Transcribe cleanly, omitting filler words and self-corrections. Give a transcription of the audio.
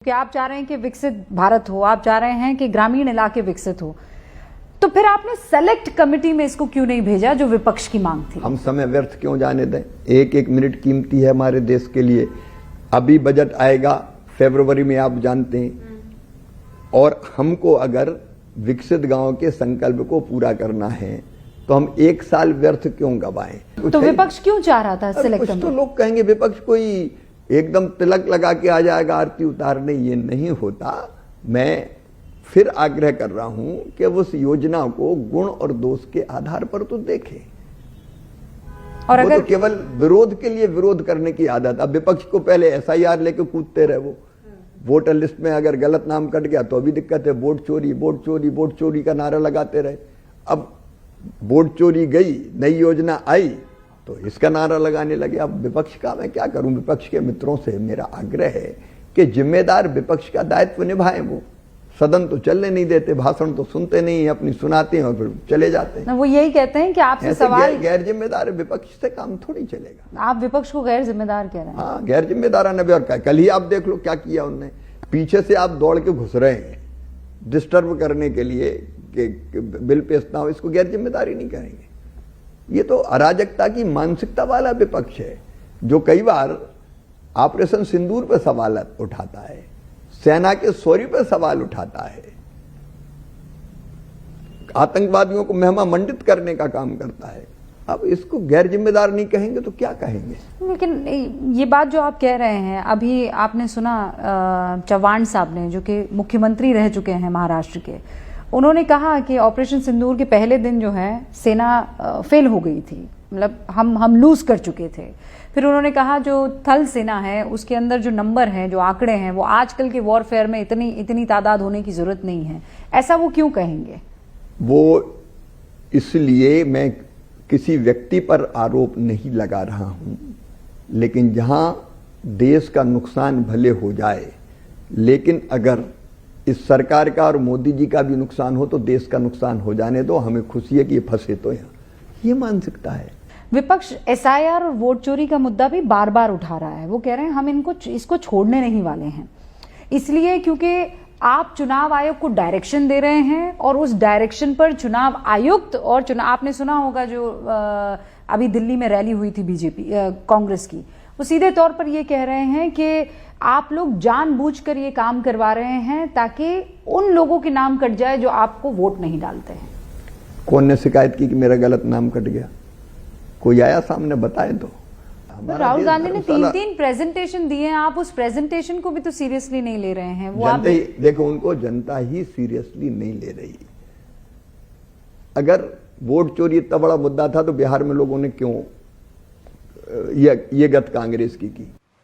कि आप चाह रहे हैं कि विकसित भारत हो, आप चाह रहे हैं कि ग्रामीण इलाके विकसित हो, तो फिर आपने सेलेक्ट कमेटी में इसको क्यों नहीं भेजा जो विपक्ष की मांग थी? हम समय व्यर्थ क्यों जाने दें? एक एक मिनट कीमती है हमारे देश के लिए। अभी बजट आएगा फरवरी में, आप जानते हैं, और हमको अगर विकसित गांव के संकल्प को पूरा करना है तो हम एक साल व्यर्थ क्यों गवाएं? तो विपक्ष क्यों चाह रहा था सेलेक्ट कमेटी? तो लोग कहेंगे विपक्ष कोई एकदम तिलक लगा के आ जाएगा आरती उतारने, ये नहीं होता। मैं फिर आग्रह कर रहा हूं कि उस योजना को गुण और दोष के आधार पर तो देखें। और अगर तो केवल विरोध के लिए विरोध करने की आदत। अब विपक्ष को पहले एसआईआर लेके कूदते रहे, वो वोटर लिस्ट में अगर गलत नाम कट गया तो अभी दिक्कत है, वोट चोरी वोट चोरी वोट चोरी का नारा लगाते रहे। अब वोट चोरी गई, नई योजना आई तो इसका नारा लगाने लगे। अब विपक्ष का मैं क्या करूं? विपक्ष के मित्रों से मेरा आग्रह है कि जिम्मेदार विपक्ष का दायित्व निभाएं। वो सदन तो चलने नहीं देते, भाषण तो सुनते नहीं, अपनी सुनाते हैं और फिर चले जाते हैं। वो यही कहते हैं कि आपसे सवाल गैर जिम्मेदार विपक्ष से काम थोड़ी चलेगा। आप विपक्ष को गैर जिम्मेदार कह रहे हैं? हाँ, गैर जिम्मेदार नबे। और कल ही आप देख लो क्या किया उन्होंने। पीछे से आप दौड़ के घुस रहे हैं डिस्टर्ब करने के लिए कि बिल पेश ना हो, इसको गैर जिम्मेदारी नहीं करेंगे। ये तो अराजकता की मानसिकता वाला विपक्ष है जो कई बार ऑपरेशन सिंदूर पर सवाल उठाता है, सेना के शौर्य पर सवाल उठाता है, आतंकवादियों को महिमा मंडित करने का काम करता है। अब इसको गैर जिम्मेदार नहीं कहेंगे तो क्या कहेंगे? लेकिन ये बात जो आप कह रहे हैं, अभी आपने सुना चव्हाण साहब ने, जो कि मुख्यमंत्री रह चुके हैं महाराष्ट्र के, उन्होंने कहा कि ऑपरेशन सिंदूर के पहले दिन जो है सेना फेल हो गई थी, मतलब हम लूज कर चुके थे। फिर उन्होंने कहा जो थल सेना है उसके अंदर जो नंबर है, जो आंकड़े हैं, वो आजकल के वॉरफेयर में इतनी तादाद होने की जरूरत नहीं है। ऐसा वो क्यों कहेंगे? वो इसलिए मैं किसी व्यक्ति पर आरोप नहीं लगा रहा हूं, लेकिन जहां देश का नुकसान भले हो जाए, लेकिन अगर इस सरकार का और मोदी जी का भी नुकसान हो तो देश का नुकसान हो जाने दो। हमें खुशी है कि ये फंसे तो यहाँ, ये मानसिकता है। विपक्ष एसआईआर और वोट चोरी का मुद्दा भी बार बार उठा रहा है। वो कह रहे हैं हम इसको छोड़ने नहीं वाले हैं, इसलिए क्योंकि आप चुनाव आयोग को डायरेक्शन दे रहे हैं और उस डायरेक्शन पर चुनाव आयुक्त और आपने सुना होगा जो अभी दिल्ली में रैली हुई थी बीजेपी कांग्रेस की, वो सीधे तौर पर ये कह रहे हैं कि आप लोग जानबूझकर ये काम करवा रहे हैं ताकि उन लोगों के नाम कट जाए जो आपको वोट नहीं डालते हैं। कौन ने शिकायत की कि मेरा गलत नाम कट गया? कोई आया सामने बताए तो? राहुल गांधी ने 3 प्रेजेंटेशन दिए हैं, आप उस प्रेजेंटेशन को भी तो सीरियसली नहीं ले रहे हैं। वो आप देखो, उनको जनता ही सीरियसली नहीं ले रही। अगर वोट चोरी इतना बड़ा मुद्दा था तो बिहार में लोगों ने क्यों ये गत कांग्रेस की